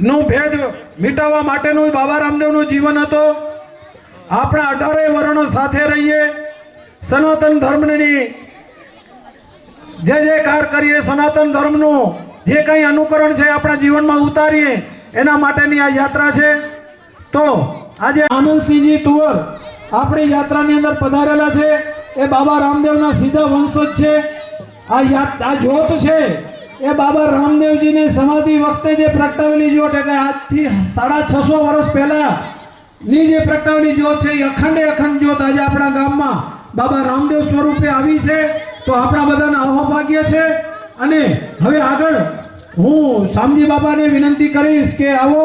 નું ભેદ મિટાવવા માટેનું બાબા રામદેવનું જીવન હતું. આપણે 18 વર્ણો સાથે રહીએ, સનાતન ધર્મની જે કાર કરીએ, સનાતન ધર્મનું જે કંઈ અનુકરણ છે આપણા જીવનમાં ઉતારીએ, એના માટેની આ યાત્રા છે. તો આજે આનંદસિંહજી તુવર આપણી યાત્રાની અંદર પધારેલા છે. એ બાબા રામદેવના સીધા વંશજ છે. આ જ્યોત છે એ બાબા રામદેવજીની સમાધિ વખતે જે પ્રગટાવેલી જ્યોત, એટલે આજથી 650 વર્ષ પહેલાની જે પ્રગટાવેલી જ્યોત છે, એ અખંડે અખંડ જ્યોત આજે આપણા ગામમાં બાબા રામદેવ સ્વરૂપે આવી છે. તો આપણા બધાના અહોભાગ્ય છે. અને હવે આગળ હું શામજી બાબાને વિનંતી કરીશ કે આવો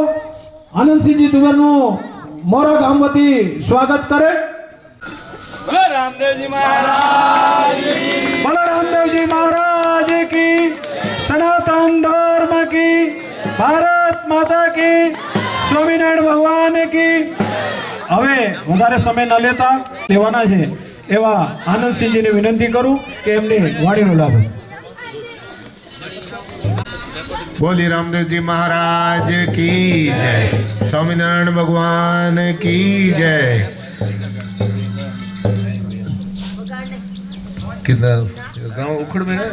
આનંદસિંહજી તુવરનું મોરા ગામ વતી સ્વાગત કરે. રામદેવજી મહારાજ. बाबा रामदेव जी महाराज की, सनातन धर्म की, भारत माता की, स्वामीनारायण भगवान की। હવે વધારે સમય ન લેવાના છે એવા આનંદસિંહજીને વિનંતી કરું કે એમની વાણીનો લાભ. बोली रामदेव जी महाराज की जय, स्वामीनारायण भगवान की जय। किधर गांव उखड़ में है?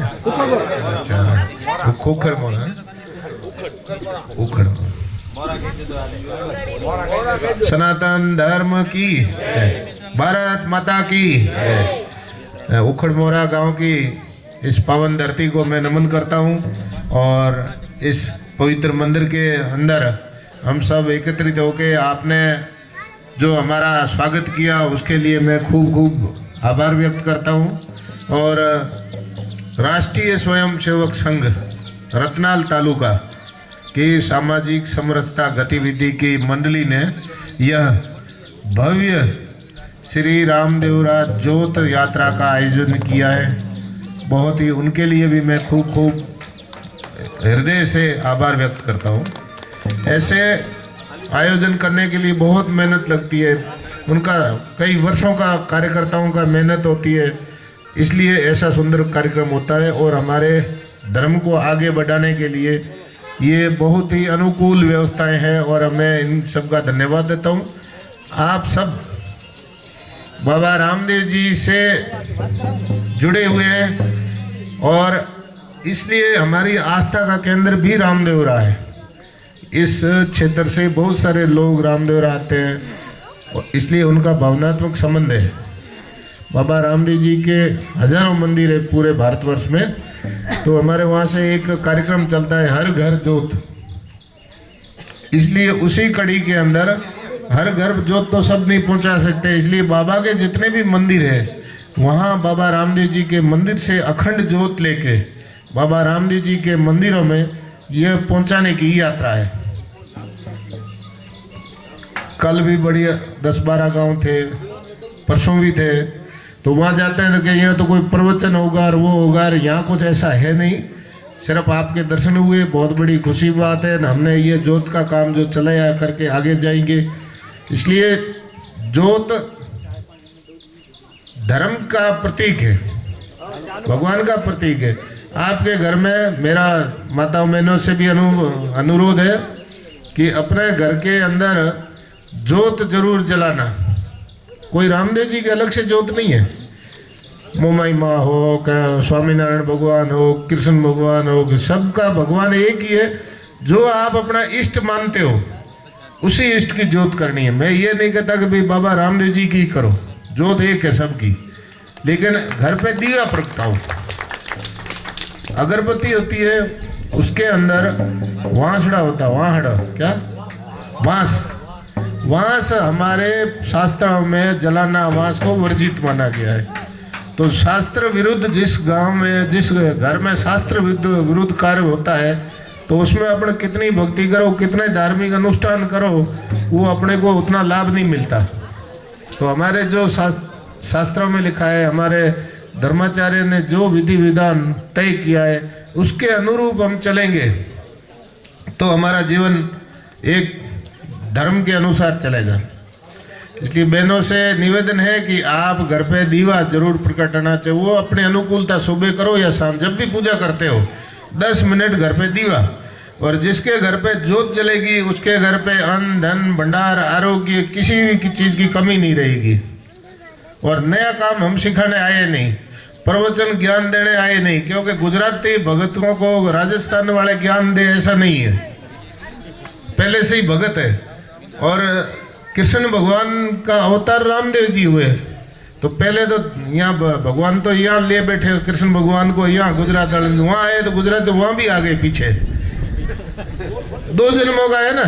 अच्छा, खोखर मोरा है? उखड़। सनातन धर्म की जय, भारत माता की जय। उखड़ मोरा गांव की इस पावन धरती को मैं नमन करता हूँ और इस पवित्र मंदिर के अंदर हम सब एकत्रित होकर आपने जो हमारा स्वागत किया उसके लिए मैं खूब खूब आभार व्यक्त करता हूँ। और राष्ट्रीय स्वयंसेवक संघ रतनाल तालुका की सामाजिक समरसता गतिविधि की मंडली ने यह भव्य श्री रामदेवरा ज्योत यात्रा का आयोजन किया है। बहुत ही उनके लिए भी मैं खूब खूब हृदय से आभार व्यक्त करता हूँ। ऐसे आयोजन करने के लिए बहुत मेहनत लगती है, उनका कई वर्षों का कार्यकर्ताओं का मेहनत होती है, इसलिए ऐसा सुंदर कार्यक्रम होता है। और हमारे धर्म को आगे बढ़ाने के लिए ये बहुत ही अनुकूल व्यवस्थाएं हैं और मैं इन सब का धन्यवाद देता हूँ। आप सब बाबा रामदेव जी से जुड़े हुए हैं और इसलिए हमारी आस्था का केंद्र भी रामदेवरा है। इस क्षेत्र से बहुत सारे लोग रामदेवरा आते हैं और इसलिए उनका भावनात्मक संबंध है। बाबा रामदेव जी के हजारों मंदिर है पूरे भारतवर्ष में, तो हमारे वहाँ से एक कार्यक्रम चलता है हर घर ज्योत। इसलिए उसी कड़ी के अंदर हर घर ज्योत तो सब नहीं पहुँचा सकते, इसलिए बाबा के जितने भी मंदिर है वहाँ बाबा रामदेव जी के मंदिर से अखंड ज्योत लेके बाबा रामदेव जी के मंदिरों में यह पहुंचाने की यात्रा है। कल भी बढ़िया 10-12 गांव थे, परसों भी थे, तो वहाँ जाते हैं तो कि यहाँ तो कोई प्रवचन होगा और वो होगा, और यहाँ कुछ ऐसा है नहीं। सिर्फ आपके दर्शन हुए, बहुत बड़ी खुशी बात है। हमने ये ज्योत का काम जो चलाया करके आगे जाएंगे। इसलिए ज्योत धर्म का प्रतीक है, भगवान का प्रतीक है। आपके घर में मेरा माताओं बहनों से भी अनुरोध है कि अपने घर के अंदर ज्योत जरूर जलाना। कोई रामदेव जी के अलग से ज्योत नहीं है, मोमाई माँ हो, स्वामीनारायण भगवान हो, कृष्ण भगवान हो, सबका भगवान एक ही है। जो आप अपना इष्ट मानते हो उसी इष्ट की ज्योत करनी है। मैं ये नहीं कहता कि भाई बाबा रामदेव जी की करो, ज्योत एक है सबकी, लेकिन घर पे दिया प्रगटाओ। अगरबत्ती होती है, उसके अंदर वांसड़ा होता है, वाहड़ा क्या वांस हमारे शास्त्रों में जलाना वांस को वर्जित माना गया है। तो शास्त्र विरुद्ध जिस गांव में, जिस घर में शास्त्र विरुद्ध कार्य होता है, तो उसमें अपने कितनी भक्ति करो, कितने धार्मिक अनुष्ठान करो, वो अपने को उतना लाभ नहीं मिलता। तो हमारे जो शास्त्रों में लिखा है, हमारे धर्माचार्य ने जो विधि विधान तय किया है, उसके अनुरूप हम चलेंगे तो हमारा जीवन एक धर्म के अनुसार चलेगा। इसलिए बहनों से निवेदन है कि आप घर पे दीवा जरूर प्रकटना चाहिए। वो अपने अनुकूलता सुबह करो या शाम, जब भी पूजा करते हो 10 मिनट घर पे दीवा। और जिसके घर पे ज्योत जलेगी उसके घर पे अन्न धन भंडार आरोग्य किसी भी चीज़ की कमी नहीं रहेगी। और नया काम हम सिखाने आए नहीं, प्रवचन ज्ञान देने आए नहीं, क्योंकि गुजराती भगतों को राजस्थान वाले ज्ञान दे ऐसा नहीं है, पहले से ही भगत है। और कृष्ण भगवान का अवतार रामदेव जी हुए, तो पहले तो यहाँ भगवान तो यहाँ ले बैठे, कृष्ण भगवान को यहाँ गुजरात, वहाँ आए तो गुजरात वहाँ भी आ गए पीछे। 2 जन्मों का है ना,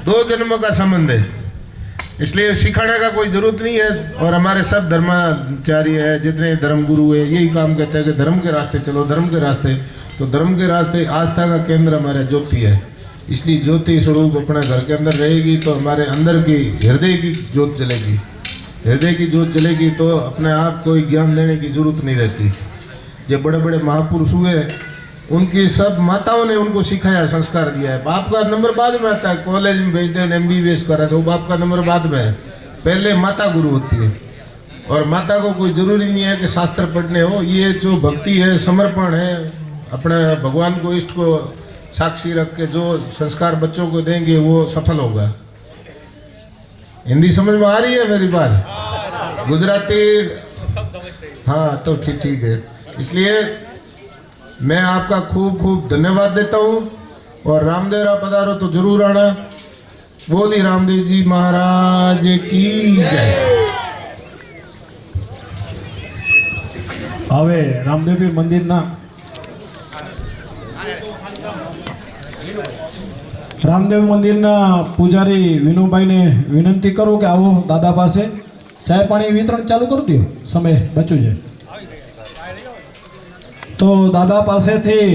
2 जन्मों का संबंध है, इसलिए सिखाने का कोई जरूरत नहीं है। और हमारे सब धर्माचार्य है, जितने धर्मगुरु है, यही काम कहते हैं कि धर्म के रास्ते चलो, धर्म के रास्ते। तो धर्म के रास्ते आस्था का केंद्र हमारा ज्योति है, इसलिए ज्योति स्वरूप अपने घर के अंदर रहेगी तो हमारे अंदर की हृदय की ज्योत जलेगी। हृदय की ज्योत जलेगी तो अपने आप कोई ज्ञान देने की जरूरत नहीं रहती। जो बड़े बड़े महापुरुष हुए उनकी सब माताओं ने उनको सिखाया, संस्कार दिया है। बाप का नंबर बाद में आता है, कॉलेज में भेजते हैं, MBBS करा तो बाप का नंबर बाद में है, पहले माता गुरु होती है। और माता को कोई जरूरी नहीं है कि शास्त्र पढ़ने हो, ये जो भक्ति है, समर्पण है, अपने भगवान को, इष्ट को साक्षी रख के जो संस्कार बच्चों को देंगे वो सफल होगा। हिंदी समझ में आ रही है मेरी बात? गुजराती? हाँ, तो ठीक है। इसलिए मैं आपका खूब खूब धन्यवाद देता हूँ। और रामदेवरा पधारो तो जरूर आना। बोली रामदेव जी महाराज की जय। હવે રામદેવપીર મંદિરના રામદેવ મંદિરના પૂજારી વિનુભાઈને વિનંતી કરું કે આવો દાદા પાસે ચાય પાણી વિતરણ ચાલુ કરી દો, સમય બચ્યું છે તો દાદા પાસેથી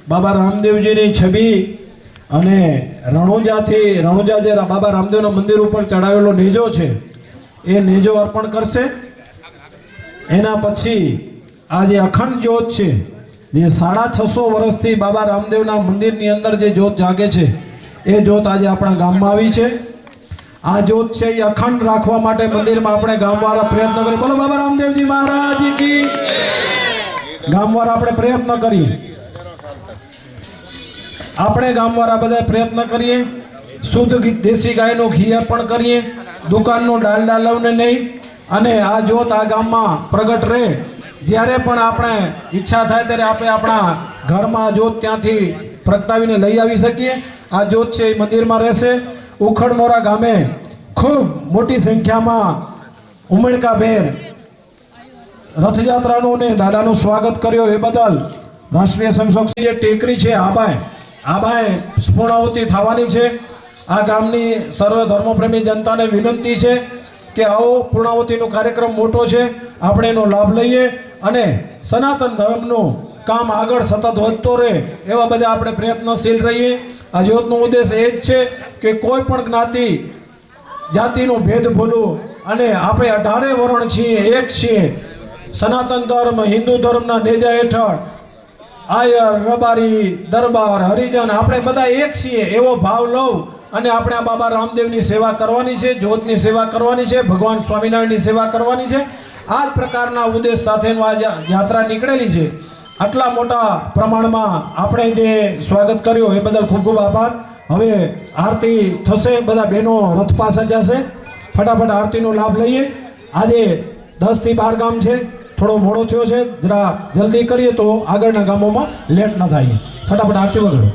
બાબા રામદેવજીની છબી અને રણુજા જે બાબા રામદેવના મંદિર ઉપર ચડાવેલો નેજો છે એ નેજો અર્પણ કરશે। એના પછી આ જે અખંડ જ્યોત છે, જે 650 વર્ષથી બાબા રામદેવના મંદિરની અંદર જે જ્યોત જાગે છે એ જ્યોત આજે આપણા ગામમાં આવી છે। આ જ્યોત છે એ અખંડ રાખવા માટે મંદિરમાં આપણે ગામવાળા પ્રયત્ન કરીએ। બોલો બાબા રામદેવજી મહારાજ કી। ગામવાળા આપણે પ્રયત્ન કરીએ, આપણે ગામવાળા બધા પ્રયત્ન કરીએ, શુદ્ધ દેશી ગાયનું ઘી અર્પણ કરીએ, દુકાનનું ડાલડા લવને નહીં, અને આ જ્યોત આ ગામમાં પ્રગટ રહે। જ્યારે પણ આપણે ઈચ્છા થાય ત્યારે આપણે આપણા ઘરમાં જ્યોત ત્યાંથી પ્રગટાવીને લઈ આવી શકીએ। આ જ્યોત છે એ મંદિરમાં રહેશે। ઉખડમોરા ગામે ખૂબ મોટી સંખ્યામાં ઉમળકાભેર રથયાત્રાનું ને દાદાનું સ્વાગત કર્યો એ બદલ રાષ્ટ્રીય સ્વયંસેવક જે ટેકરી છે આબાએ પૂર્ણાહુતિ થવાની છે। આ ગામની સર્વ ધર્મપ્રેમી જનતાને વિનંતી છે કે આવો પૂર્ણાહુતિનો કાર્યક્રમ મોટો છે, આપણે એનો લાભ લઈએ અને સનાતન ધર્મનું કામ આગળ સતત વધતો રહે એવા બધા આપણે પ્રયત્નશીલ રહીએ। આ જ્યોતનો ઉદ્દેશ એ જ છે કે કોઈ પણ જ્ઞાતિ જાતિનો ભેદ ભૂલવું અને આપણે 18 વર્ણ છીએ, એક છીએ। સનાતન ધર્મ હિન્દુ ધર્મના નેજા હેઠળ આયર, રબારી, દરબાર, હરિજન આપણે બધા એક છીએ એવો ભાવ લઉં અને આપણે આ બાબા રામદેવની સેવા કરવાની છે, જ્યોતની સેવા કરવાની છે, ભગવાન સ્વામિનારાયણની સેવા કરવાની છે। આ જ પ્રકારના ઉદ્દેશ સાથેનું આ યાત્રા નીકળેલી છે। આટલા મોટા પ્રમાણમાં આપણે જે સ્વાગત કર્યો એ બદલ ખૂબ ખૂબ આભાર। હવે આરતી થશે, બધા બહેનો રથ પાસે જશે, ફટાફટ આરતીનો લાભ લઈએ। આજે 10 થી 12 ગામ છે, થોડો મોડો થયો છે, જરા જલ્દી કરીએ તો આગળના ગામોમાં લેટ ન થાય। ફટાફટ આરતી વગાડો।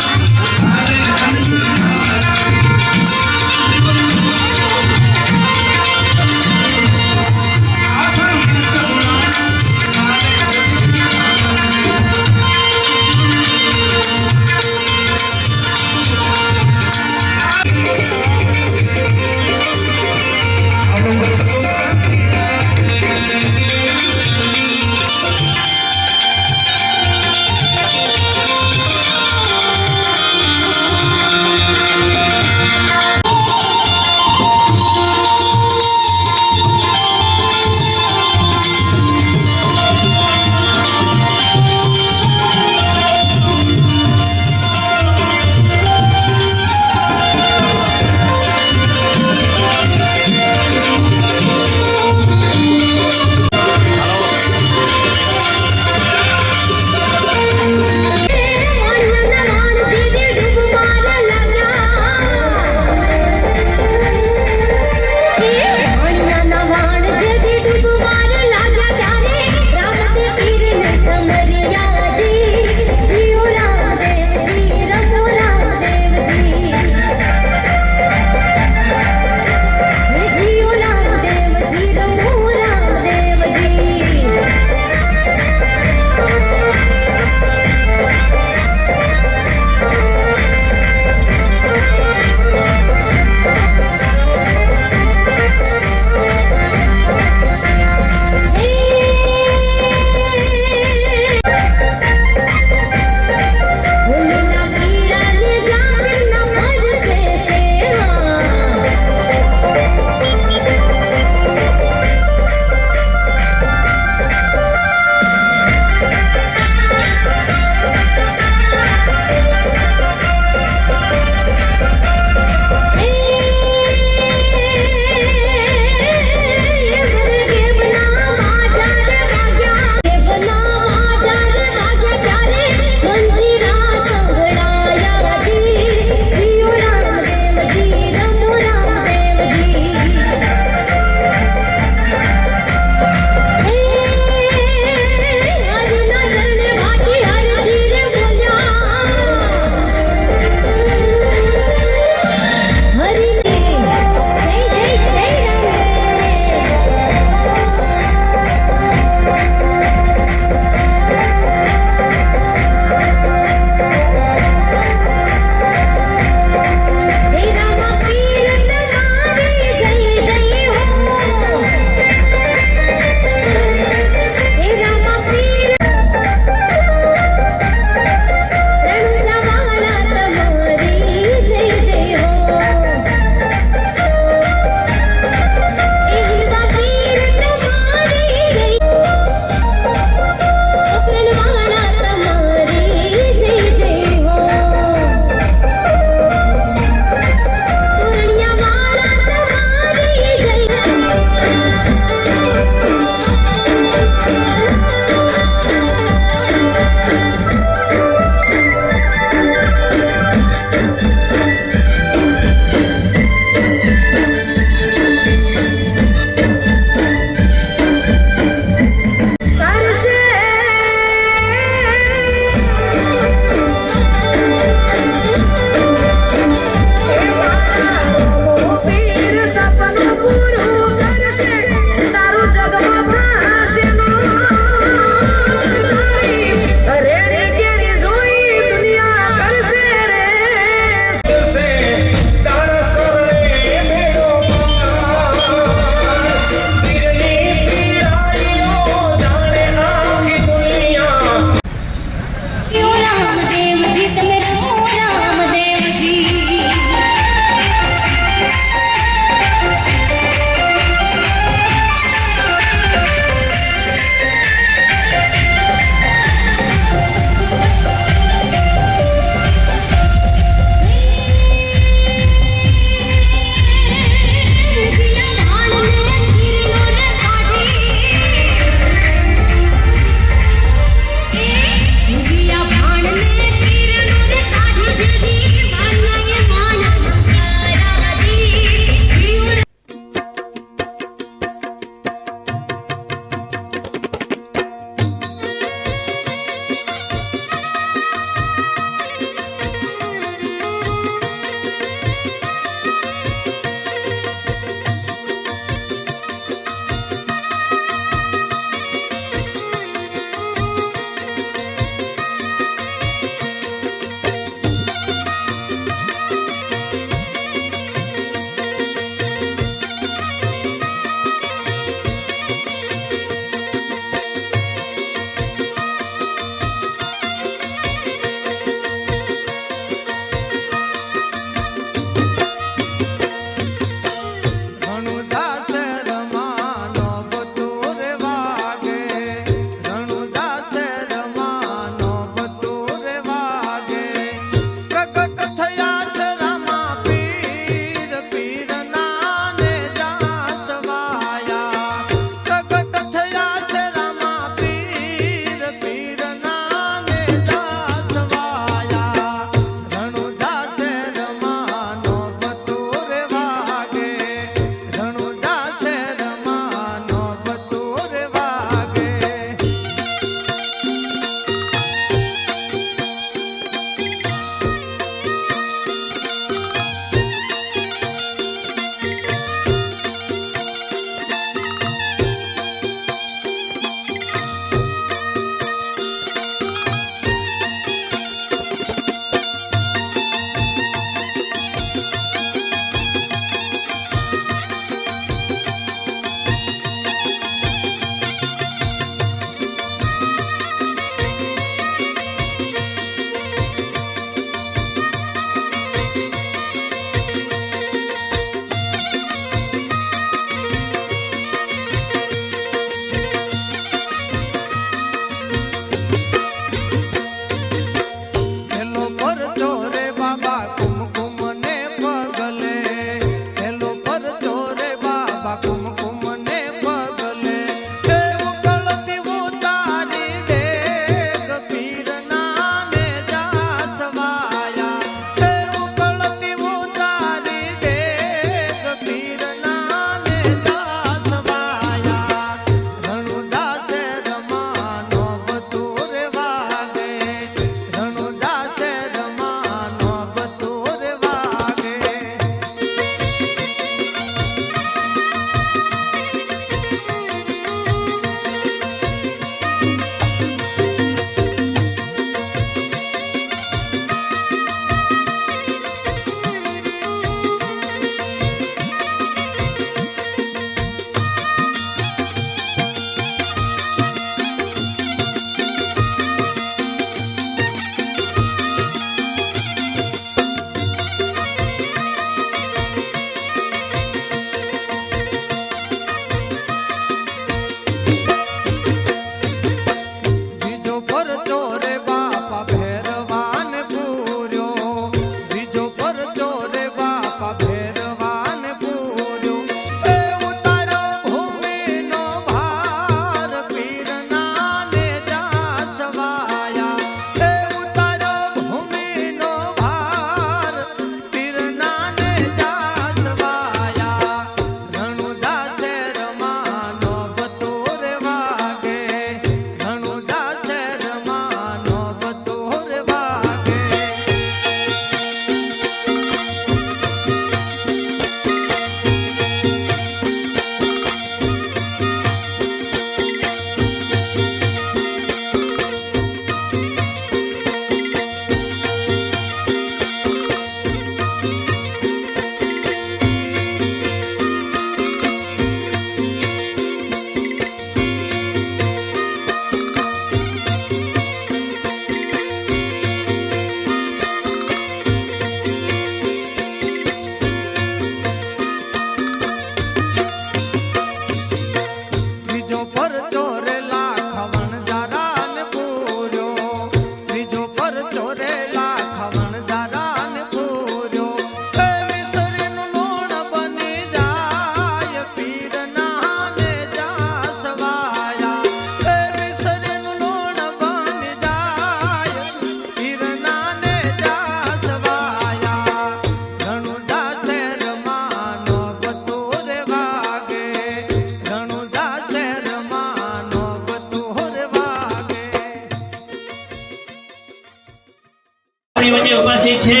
વચ્ચે ઉપસ્થિત છે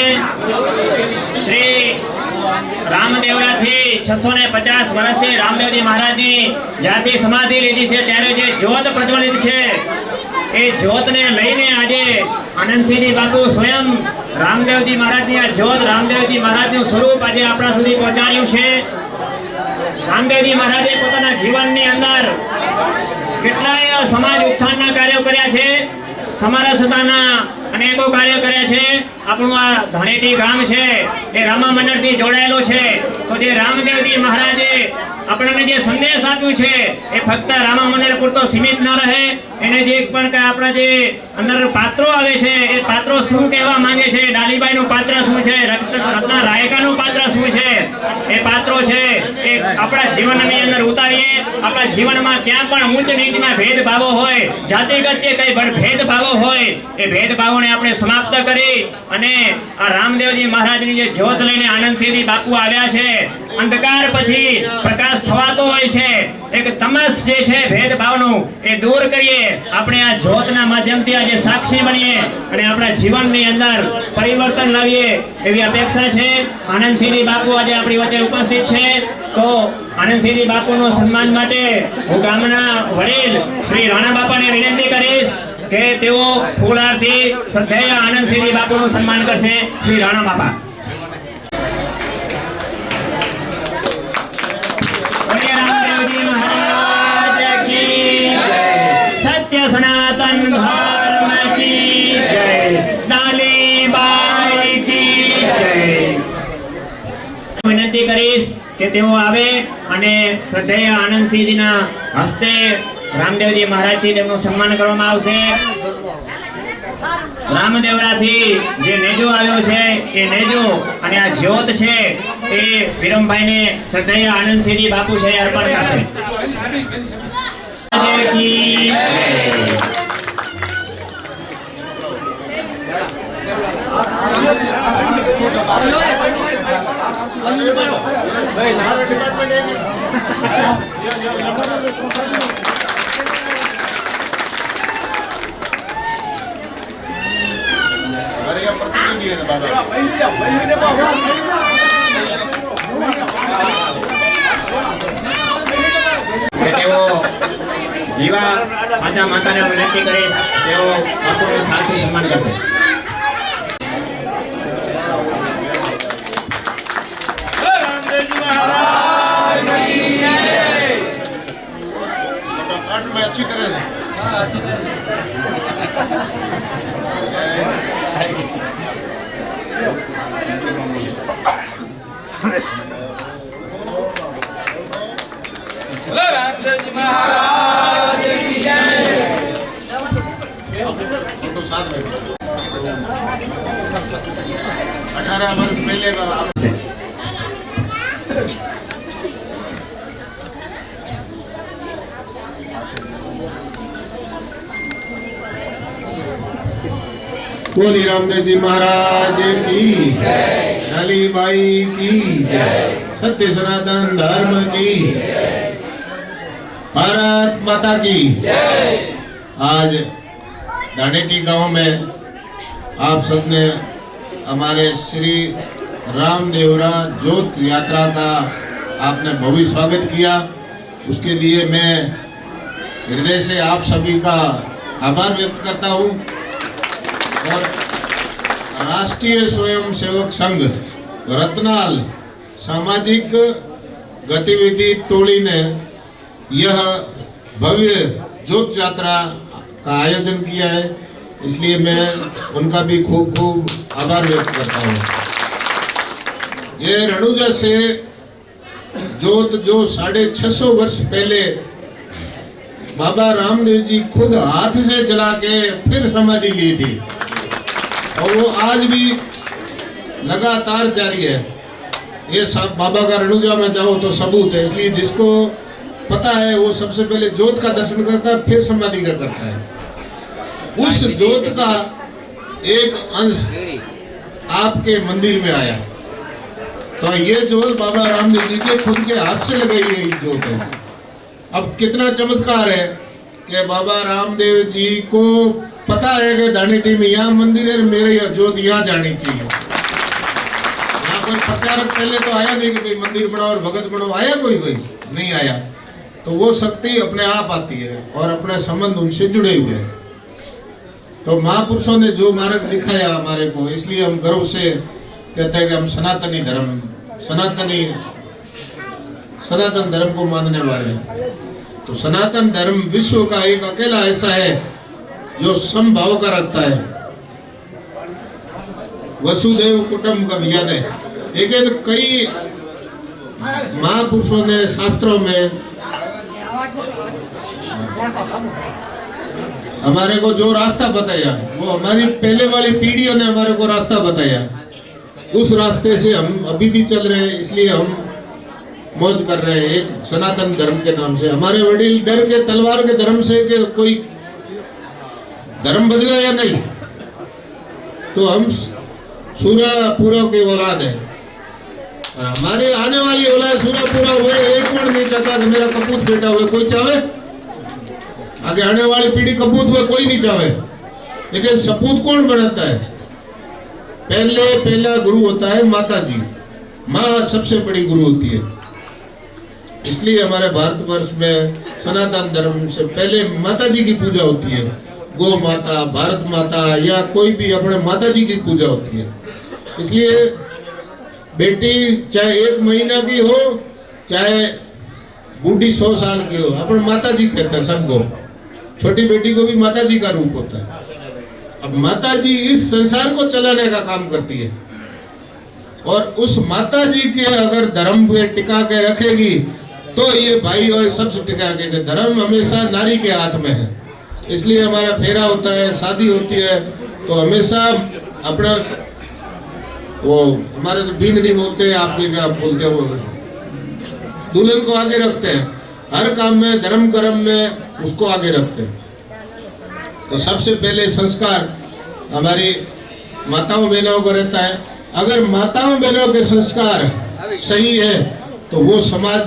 શ્રી રામદેવરાથી 650 વર્ષથી રામદેવજી મહારાજની જ્યાંથી સમાધિ લીધી છે ત્યારે જે જ્યોત પ્રજ્વલિત છે એ જ્યોતને લઈને આજે આનંદસિંહજી બાપુ સ્વયં રામદેવજી મહારાજની આ જ્યોત રામદેવજી મહારાજનું સ્વરૂપ આજે આપણા સુધી પહોંચાડ્યું છે। રામદેવજી મહારાજે પોતાના જીવનની અંદર કેટલાય સમાજ ઉત્થાનના કાર્યો કર્યા છે, સમરસતાના અનેકો કાર્યો કર્યા છે। આપણું આ ધણેટી ગામ છે એ રામા મંડળથી જોડાયેલું છે, તો જે રામદેવજી મહારાજે આપણને જે સંદેશ આપ્યું છે એ ફક્ત રામા મંડળ પૂરતો સીમિત ન રહે, એને જે પણ કે આપણા જે અંદર પાત્રો આવે છે એ પાત્રો શું કહેવા માંગે છે, ડાલીબાઈનું પાત્ર શું છે, રત્ના રાયકાનું પાત્ર શું છે, એ પાત્રો છે એ આપણા જીવનની અંદર ઉતારીએ। આપણા જીવનમાં ક્યાં પણ ઊંચ નીચના ભેદભાવો હોય, જાતિગત જે કઈ ભેદભાવો હોય એ ભેદભાવોને આપણે સમાપ્ત કરી અને આ રામદેવજી મહારાજની જે જ્યોત લઈને આનંદસિંહજી બાપુ આવ્યા છે। અંધકાર પછી પ્રકાશ થવાતો હોય છે, એક તમસ જે છે ભેદભાવનું એ દૂર કરીએ, આપણે આ જ્યોતના માધ્યમથી આજે સાક્ષી બનીએ અને આપણા જીવનની અંદર પરિવર્તન લાવીએ એવી અપેક્ષા છે। આનંદસિંહજી બાપુ આજે આપણી વચ્ચે ઉપસ્થિત છે, તો આનંદસિંહજી બાપુનું સન્માન માટે હું ગામના વડીલ શ્રી રાણા બાપાને વિનંતી કરીશ કે તેઓ ફૂલહારથી શ્રદ્ધેય આનંદસિંહજી બાપુનું સન્માન કરશે। શ્રી રાણા બાપા રામદેવજી મહારાજ કી જય, સત્ય સનાતન ધર્મ કી જય, ડાલીબાઈ કી જય। વિનંતી કરીશ કે તેઓ આવે અને શ્રદ્ધેય આનંદસિંહજીના હસ્તે રામદેવજી મહારાજથી તેમનું સન્માન કરવામાં આવશે। રામદેવરાથી જે નેજો આવ્યો છે એ નેજો અને આ જ્યોત છે એ વિરમભાઈને શ્રદ્ધેય આનંદસિંહજી બાપુ છે એ અર્પણ કરશે। તેઓ જીવા માતા માતાને વિનંતી કરીશ તેઓ બાપુનું સાચું સન્માન કરશે। अच्छी तरह रामदेवजी महाराज की जय। फोटो साथ में 18 वर्ष पहले का बोली रामदेव जी महाराज की जय, ढालीबाई की जय, सत्य सनातन धर्म की जय, भारत माता की जय। आज दानेटी गांव में आप सबने हमारे श्री रामदेवरा ज्योत यात्रा का आपने भव्य स्वागत किया, उसके लिए मैं हृदय से आप सभी का आभार व्यक्त करता हूँ। और राष्ट्रीय स्वयंसेवक संघ रत्नाल सामाजिक गतिविधि टोली ने यह भव्य ज्योत यात्रा का आयोजन किया है, इसलिए मैं उनका भी खूब खूब आभार व्यक्त करता हूँ। ये रणुजा से ज्योत जो 650 वर्ष पहले बाबा रामदेव जी खुद हाथ से जला के फिर समाधि ली थी और वो आज भी लगातार जारी है। ये सब बाबा का रणुजा में जाओ तो सबूत है, इसलिए जिसको पता है वो सबसे पहले ज्योत का दर्शन करता है फिर समाधि का करता है। उस ज्योत का एक अंश आपके मंदिर में आया, तो ये ज्योत बाबा रामदेव जी के खुद के हाथ से लगाई हुई ज्योत है। अब कितना चमत्कार है कि बाबा रामदेव जी को पता है कि दानी टीम यहाँ मंदिर है, मेरे जोत यहाँ जानी चाहिए। यहाँ कोई प्रचारक पहले तो आया नहीं कि भाई मंदिर बनाओ और भगत बनाओ, आया कोई नहीं आया। तो वो शक्ति अपने आप आती है और अपने संबंध उनसे जुड़े हुए हैं। तो महापुरुषों ने जो मार्ग दिखाया हमारे को, इसलिए हम गर्व से कहते हैं कि हम सनातनी धर्म, सनातन धर्म को मानने वाले हैं। तो सनातन धर्म विश्व का एक अकेला ऐसा है जो समभाव का रखता है। वसुदेव कुटुंबकम याद है, लेकिन कई महापुरुषों ने शास्त्रों में हमारे को जो रास्ता बताया, वो हमारी पहले वाली पीढ़ियों ने हमारे को रास्ता बताया, उस रास्ते से हम अभी भी चल रहे हैं। इसलिए हम मौज कर रहे हैं एक सनातन धर्म के नाम से। हमारे वडील डर के तलवार के धर्म से कि कोई धर्म बदला या नहीं, तो हम सूर्यपुरा की औलाद है और हमारे आने वाली औलाद सूर्यपुरा हुए। एक कौन नहीं चाहता कि मेरा कपूत बेटा हुए, कोई चाहे? आगे आने वाली पीढ़ी कपूत हुए कोई नहीं चाहे, लेकिन सपूत कौन बनाता है? पहला गुरु होता है माता जी। माँ सबसे बड़ी गुरु होती है। इसलिए हमारे भारतवर्ष में सनातन धर्म से पहले माता जी की पूजा होती है। गौ माता, भारत माता या कोई भी अपने माता जी की पूजा होती है। इसलिए बेटी चाहे 1 महीना की हो, चाहे बूढ़ी 100 साल की हो, अपने माता जी कहते हैं सबको। छोटी बेटी को भी माता जी का रूप होता है। अब माता जी इस संसार को चलाने का काम करती है और उस माता जी के अगर धर्म पे टिका के रखेगी तो ये भाई और सबसे टिका के धर्म हमेशा नारी के हाथ में है। इसलिए हमारा फेरा होता है, शादी होती है, तो हमेशा अपना वो हमारे तो बीन नहीं बोलते, आपके क्या बोलते हो, दुल्हन को आगे रखते हैं। हर काम में, धर्म कर्म में उसको आगे रखते हैं। तो सबसे पहले संस्कार हमारी माताओं बहनों को रहता है। अगर माताओं बहनों के संस्कार सही है तो वो समाज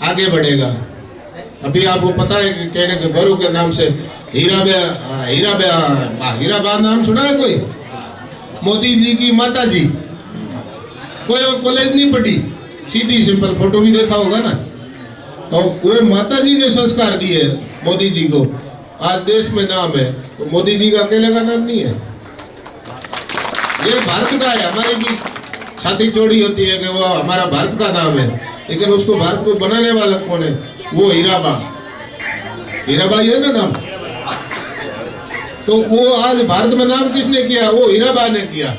आगे बढ़ेगा। अभी आपको पता है कि कहने के गुरु के नाम से हीराबा नाम सुना है कोई? मोदी जी की माता जी, कोई कॉलेज नहीं पढ़ी, सीधी सिंपल फोटो भी देखा होगा ना। तो वो माता जी ने संस्कार दिए मोदी जी को, आज देश में नाम है। तो मोदी जी का अकेले का नाम नहीं है, ये भारत का है। हमारी भी छाती चौड़ी होती है कि वो हमारा भारत का नाम है, लेकिन उसको भारत को बनाने वाला कौन है? वो हीराबा ही है ना नाम। तो वो आज भारत में नाम किसने किया? वो हीराबा ने किया।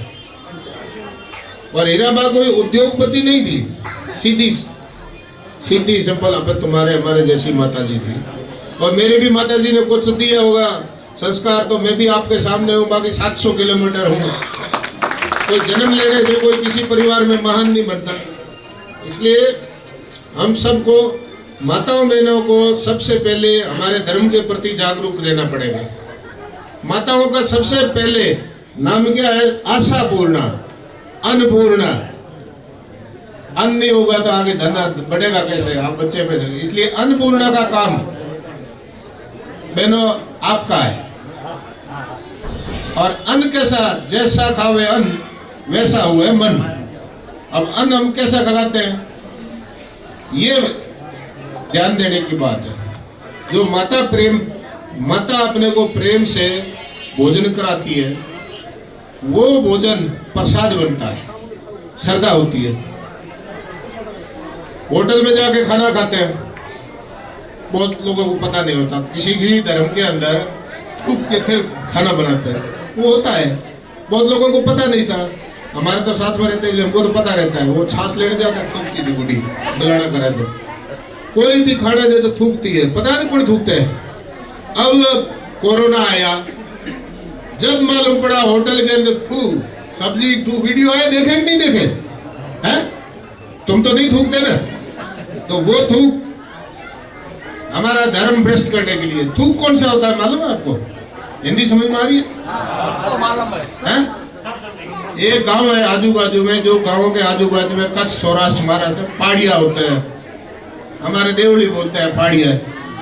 और हीराबा कोई उद्योगपति नहीं थी, सीधी सिंपल अब तुम्हारे हमारे जैसी माता जी थी। और मेरी भी माता जी ने कुछ दिया होगा संस्कार, तो मैं भी आपके सामने हूँ। बाकी 700 किलोमीटर हूँ। कोई जन्म लेने से कोई किसी परिवार में महान नहीं बनता। इसलिए हम सबको, माताओं बहनों को सबसे पहले हमारे धर्म के प्रति जागरूक रहना पड़ेगा। माताओं का सबसे पहले नाम क्या है? आशापूर्णा, अन्नपूर्णा। अन्न नहीं होगा तो आगे धन बढ़ेगा कैसे? आप बच्चे पे। इसलिए अन्नपूर्णा का काम बहनों आपका है। और अन्न कैसा? जैसा खावे अन्न वैसा हुए मन। अब अन्न हम कैसा खिलाते हैं, ये ध्यान देने की बात है। जो माता अपने को प्रेम से भोजन कराती है, वो भोजन प्रसाद बनता है, श्रद्धा होती है। होटल में जाके खाना खाते हैं, बहुत लोगों को पता नहीं होता। किसी भी धर्म के अंदर थूक के फिर खाना बनाते हैं, वो होता है। बहुत लोगों को पता नहीं था। हमारे तो साथ में रहते हैं, हमको तो पता रहता है। वो छाछ लेने जाता है, थूकती थी बूढ़ी, बुलाना करा दो। कोई भी खाना दे तो थूकती है, पता नहीं कौन थूकते हैं। अब कोरोना आया, जब मालूम पड़ा होटल के अंदर सब्जी वीडियो आए, देखे कि नहीं देखे? हैं? तुम तो नहीं थूकते ना। तो वो थूक हमारा धर्म भ्रष्ट करने के लिए। थूक कौन सा होता है मालूम है आपको? हिंदी समझ में आ रही है? एक गांव है आजू बाजू में, जो गांवों के आजू बाजू में कच्छ, सौराष्ट्र, महाराष्ट्र पहाड़िया होते हैं। हमारे देवड़ी बोलते हैं पहाड़िया।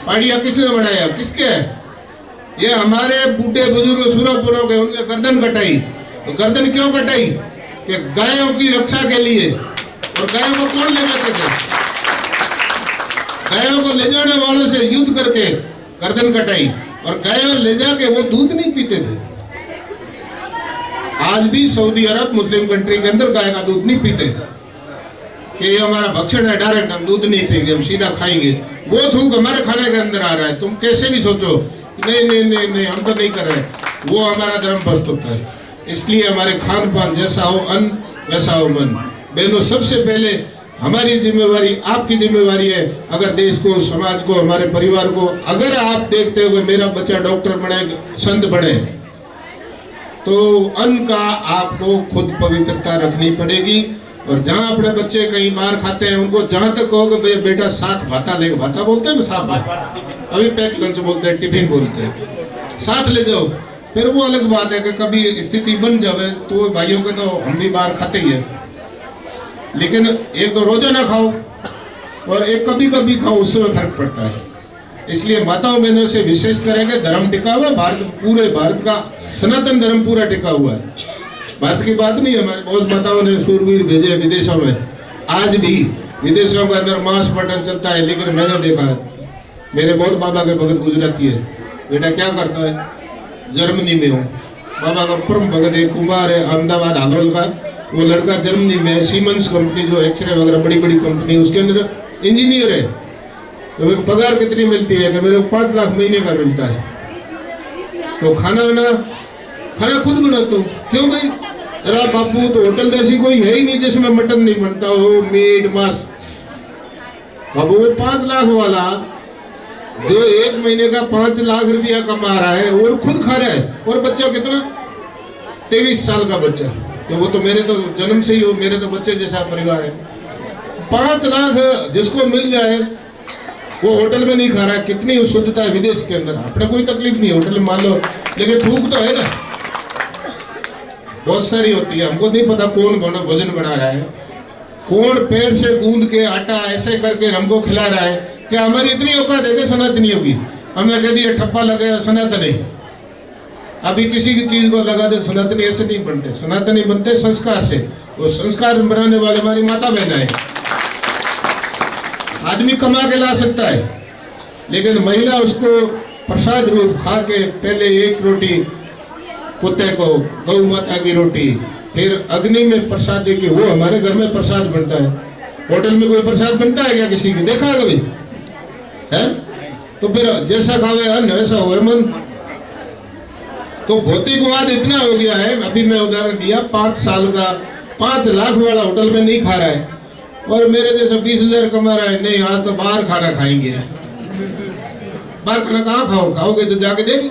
पहाड़िया किसने बनाया? किसके है? ये हमारे बूढ़े बुजुर्ग सूरपुरों के उनके गर्दन कटाई। तो गर्दन क्यों कटाई? कि गायों की रक्षा के लिए। और गायों को कौन ले जाते थे? गायों को ले जाने वालों से युद्ध करके गर्दन कटाई। और गायों ले जाके वो दूध नहीं पीते थे। आज भी सऊदी अरब मुस्लिम कंट्री के अंदर गाय का दूध नहीं पीते कि ये हमारा भक्षण है, डायरेक्ट हम दूध नहीं पीएंगे, हम सीधा खाएंगे। वो थूक हमारे खाने के अंदर आ रहा है। तुम कैसे भी सोचो, नहीं नहीं नहीं नहीं, हम तो नहीं कर रहे, वो हमारा धर्म भ्रष्ट होता है। इसलिए हमारे खान पान जैसा हो अन्न वैसा हो मन। बहनों, सबसे पहले हमारी जिम्मेवारी, आपकी जिम्मेवारी है, अगर देश को, समाज को, हमारे परिवार को, अगर आप देखते हो मेरा बच्चा डॉक्टर बने, संत बने, तो अन्न का आपको खुद पवित्रता रखनी पड़ेगी। और जहाँ अपने बच्चे कहीं बाहर खाते हैं, उनको जहाँ तक कहोगे बेटा साथ भाता ले, भाता बोलते हैं ना, साथ अभी पैक लंच बोलते हैं, टिफिन बोलते हैं, साथ ले जाओ, फिर वो अलग बात है कि कभी स्थिति बन जावे तो भाइयों के, तो हम भी बाहर खाते ही है, लेकिन एक तो रोजाना खाओ और एक कभी कभी खाओ, उससे फर्क पड़ता है। इसलिए माताओं बहनों से विशेष करेंगे, धर्म टिका हुआ भारत, पूरे भारत का सनातन धर्म पूरा टिका हुआ है। भारत की बात नहीं, हमारे बहुत माताओं ने शूरवीर भेजे विदेशों में। आज भी विदेशों के अंदर मांस मटन चलता है, लेकिन मैंने देखा है, मेरे बहुत बाबा के भगत गुजराती है, बेटा क्या करता है, जर्मनी में हो, बाबा का परम भगत एक कुमार है, अहमदाबाद हालोल का, वो लड़का जर्मनी में सीमेंस कंपनी जो एक्सरे वगैरह बड़ी बड़ी कंपनी, उसके अंदर इंजीनियर है। तो मेरे को पगार कितनी मिलती है? कि मेरे को 5 लाख महीने का मिलता है। तो खाना खुद बनाता हूँ। क्यों भाई? अरे बापू, तो होटल जैसी कोई है ही नहीं जिसमें मटन नहीं बनता हो, मीट मांस। बाबू, वो 5 लाख वाला जो 1 महीने का 5 लाख रुपया कमा रहा है और खुद खा रहा है, और बच्चा कितना, 23 साल का बच्चा, तो वो तो मेरे तो जन्म से ही हो, मेरे तो बच्चे जैसा परिवार है। 5 लाख जिसको मिल जाए वो होटल में नहीं खा रहा है। कितनी शुद्धता है विदेश के अंदर, अपने कोई तकलीफ नहीं है होटल में, मान लो, लेकिन थूक तो है ना, बहुत सारी होती है। हमको नहीं पता कौन भोजन बना रहा है, कौन पैर से गूंद के आटा ऐसे करके हमको खिला रहा है। क्या हमारी इतनी औकात है कि सनातनियों की? हमने कह दिया ठप्पा लगे सनातनी, अभी किसी की चीज को लगा दे सनातनी, ऐसे नहीं बनते। सनातनी बनते संस्कार से, वो संस्कार बनाने वाले हमारी माता बहना है। आदमी कमा के ला सकता है, लेकिन महिला उसको प्रसाद रूप खा के, पहले 1 रोटी कुत्ते को, गौ माता की रोटी, फिर अग्नि में प्रसाद दे के, वो हमारे घर में प्रसाद बनता है। होटल में कोई प्रसाद बनता है क्या किसी की? देखा है कभी? है? तो फिर जैसा खावे अन्न वैसा होवे मन। तो भौतिकवाद इतना हो गया है। अभी मैं उदाहरण दिया, 5 साल का 5 लाख वाला होटल में नहीं खा रहा है, और मेरे जैसा 20,000 कमा रहा है, नहीं आज तो बाहर खाना खाएंगे। बाहर खाना कहाँ खाओगे तो जाके देख लो।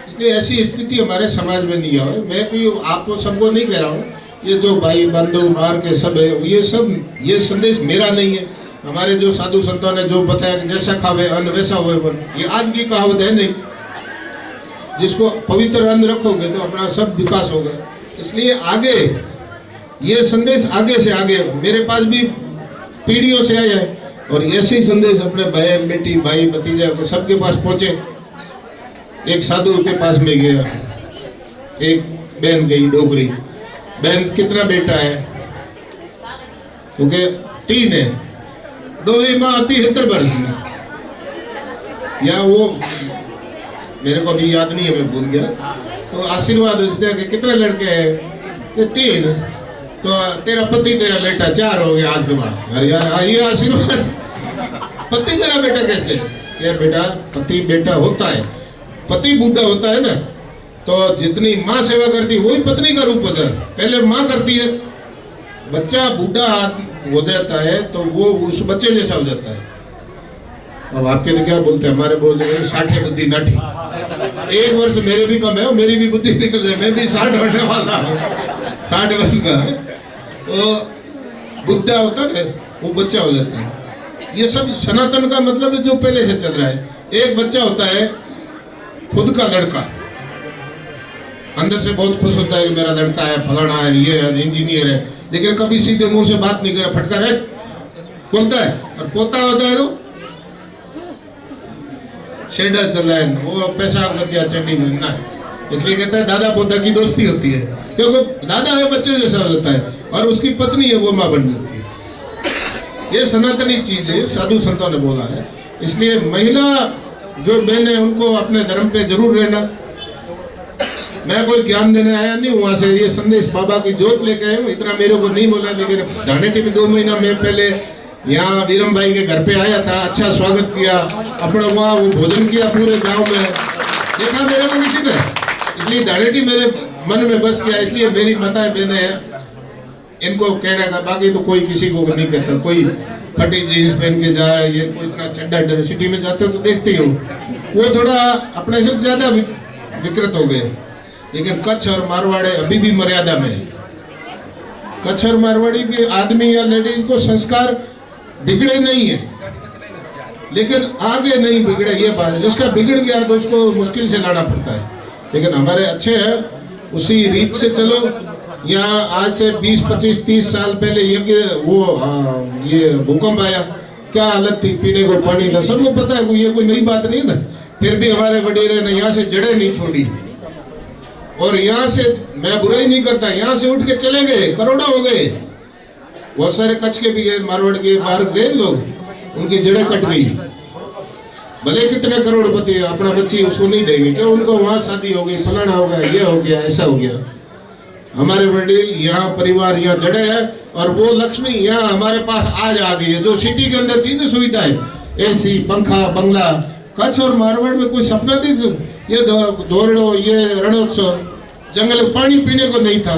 इसलिए ऐसी स्थिति हमारे समाज में नहीं है। मैं भी आपको सबको नहीं कह रहा हूँ, ये जो भाई बंधु बाहर के सब है, ये संदेश मेरा नहीं है। हमारे जो साधु संतों ने जो बताया, जैसा खावे अन्न वैसा होए मन, ये आज की कहावत है नहीं। जिसको पवित्र अन्न रखोगे तो अपना सब विकास होगा। इसलिए आगे ये संदेश आगे से आगे मेरे पास भी पीढ़ियों से आया है, और ऐसे ही संदेश अपने बहन बेटी भाई भतीजा के सबके पास पहुंचे। एक साधु के पास में गया, एक बहन गई डोगरी, बहन कितना बेटा है? क्योंकि 3 है। डोगरी माँ आती 73 बढ़ या वो मेरे को भी याद नहीं है, मैं भूल गया। तो आशीर्वाद उसने कि कितने लड़के हैं? कि 3। तो तेरा पति तेरा बेटा 4 हो गया आज के बाद। अरे यार, ये आशीर्वाद, पति तेरा बेटा कैसे? यार बेटा, पति बेटा होता है, पति बूढ़ा होता है ना, तो जितनी माँ सेवा करती है वही पत्नी का रूप होता है। पहले माँ करती है, बच्चा बूढ़ा हो जाता है तो वो उस बच्चे जैसा हो जाता है। अब आपके तो क्या बोलते हैं, हमारे बोलते हैं 60 बुद्धि नाठी। 1 वर्ष मेरे भी कम है, मेरी भी बुद्धि निकल जाए, मैं भी 60 होने वाला हूँ, 60 वर्ष का है। तो बुढ़ा होता है वो बच्चा हो जाता है। ये सब सनातन का मतलब है जो पहले से चल रहा है। एक बच्चा होता है खुद का लड़का, अंदर से बहुत खुश होता है कि मेरा लड़का है, फलाना है, ये है, इंजीनियर है, लेकिन कभी सीधे मुंह से बात नहीं करे, फटकार है बोलता है। और पोता होता है तो शेडा चलाए वो पेशाब कर दिया चड्डी में ना, इसलिए कहता है दादा पोता की दोस्ती होती है, क्योंकि दादा है बच्चे जैसा होता है और उसकी पत्नी है वो माँ बन जाती है। ये सनातनी चीज है, साधु संतों ने बोला है। इसलिए महिला जो बहन है उनको अपने धर्म पे जरूर रहना। मैं कोई ज्ञान देने आया नहीं हूँ, वहां से ये संदेश बाबा की जोत लेके आया हूँ, इतना मेरे को नहीं बोला। लेकिन धानेटी में 2 महीना में पहले यहाँ वीरम भाई के घर पे आया था, अच्छा स्वागत किया, अपना वहाँ वो भोजन किया पूरे गांव में, देखा मेरे को किसी ने, इसलिए धानेटी मेरे मन में बस गया। इसलिए मेरी माताएं बहनें हैं, इनको कहने का, बाकी तो कोई किसी को नहीं कहता। कोई फटी जीन्स पहन के जा रही है, कोई इतना चड्डा, सिटी में जाते हो तो देखते हो, वो थोड़ा अपने से ज्यादा विकृत हो गए। लेकिन कच्छ और मारवाड़ी अभी भी मर्यादा में है। कच्छ और मारवाड़ी के आदमी या लेडीज को संस्कार बिगड़े नहीं है, लेकिन आगे नहीं बिगड़े, ये बात है। जिसका बिगड़ गया तो उसको मुश्किल से लाना पड़ता है। लेकिन हमारे अच्छे हैं, उसी रीत से चलो। यहाँ आज से 20, 25, 30 साल पहले ये भूकंप आया, क्या हालत थी, पीने को पानी था, सबको पता है, ये कोई नई बात नहीं ना। फिर भी हमारे वडेरे ने यहाँ से जड़ें नहीं छोड़ी, और यहाँ से मैं बुराई नहीं करता, यहाँ से उठ के चले गए, करोड़ों हो गए। बहुत सारे कच्छ के भी गए, मारवाड़ के बाहर गए लोग, उनकी जड़ें कट गई। भले कितने करोड़पति है, अपना बच्ची उसको नहीं देंगे, क्यों? उनको वहां शादी हो गई, फलाना हो गया, ये हो गया, ऐसा हो गया। हमारे वडील यहाँ परिवार यहाँ जड़े है, और वो लक्ष्मी यहाँ हमारे पास आज आ गई है। जो सिटी के अंदर थी ना सुविधाएं, एसी, पंखा, बंगला, कच्छ और मारवाड़ में कोई सपना नहीं। ये दौड़ो, ये रणोत्सव, जंगल में पानी पीने को नहीं था,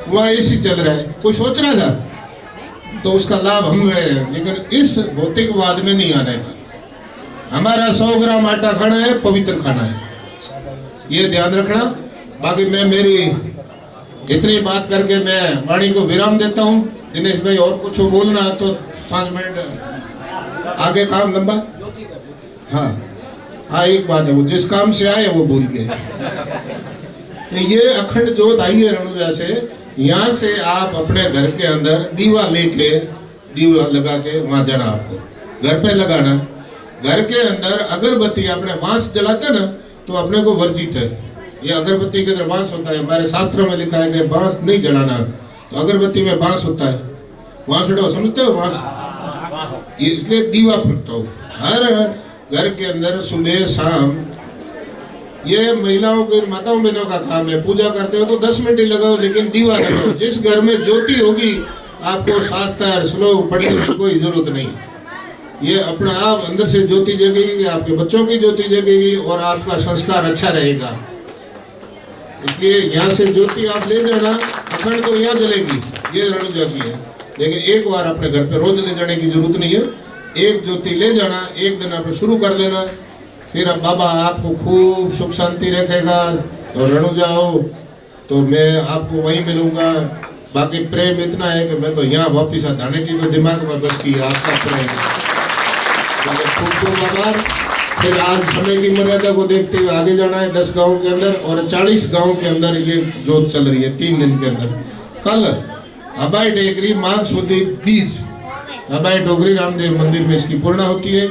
वहाँ एसी चल रहा है, कोई सोच रहा था? तो उसका लाभ हम रहे हैं, लेकिन इस भौतिकवाद में नहीं आने का। हमारा 100 ग्राम आटा खाना है, पवित्र खाना है, ये ध्यान रखना। बाकी मैं मेरी इतनी बात करके मैं वाणी को विराम देता हूँ। दिनेश भाई और कुछ बोलना तो 5 मिनट आगे, काम लंबा। हाँ, एक बात है, वो जिस काम से आए वो भूल गए। तो ये अखंड जोत आई है रणुजा से, यहाँ से आप अपने घर के अंदर दीवा लेके, दीवा लगा के वहां जाना, आपको घर पे लगाना। घर के अंदर अगरबत्ती, अपने बांस जलाते ना, तो अपने को वर्जित है। ये अगरबत्ती के अंदर बांस होता है, हमारे शास्त्र में लिखा है कि बांस नहीं जलाना, तो अगरबत्ती में बांस होता है, बांस उठाओ, समझते हो बांस? इसलिए दीवा प्रगटाओ हर घर के अंदर सुबह शाम। ये महिलाओं के, माताओं बहनों का काम है। पूजा करते हो तो 10 मिनट ही लगाओ, लेकिन दीवा लगाओ। जिस घर में ज्योति होगी, आपको शास्त्र श्लोक पढ़ने की कोई जरूरत नहीं। ये अपना आप अंदर से ज्योति जगेगी, आपके बच्चों की ज्योति जगेगी, और आपका संस्कार अच्छा रहेगा। इसलिए यहाँ से ज्योति आप ले जाना, अखंड तो यहाँ जलेगी, ये रणुजा की है। लेकिन एक बार अपने घर पे रोज ले जाने की जरूरत नहीं है। एक ज्योति ले जाना, एक दिन आप शुरू कर लेना, फिर अब बाबा आपको खूब सुख शांति रखेगा। और रणुजा हो तो मैं आपको वहीं मिलूंगा। बाकी प्रेम इतना है कि मैं तो यहाँ वापिस धानेटी तो दिमाग में बस की आपका प्रेम। खूब खूब आभार। फिर आज समय की मर्यादा को देखते हुए आगे जाना है 10 गांव के अंदर, और 40 गांव के अंदर ये जोत चल रही है 3 दिन के अंदर। कल अबाई टेकरी माघ सुदी बीज अबाई डोगरी रामदेव मंदिर में इसकी पूर्णा होती है।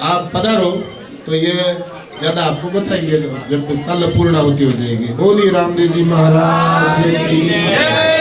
आप पधारो तो ये ज्यादा आपको बताएंगे, जब कल पूर्णा होती हो जाएगी। बोली रामदेव जी महाराज की।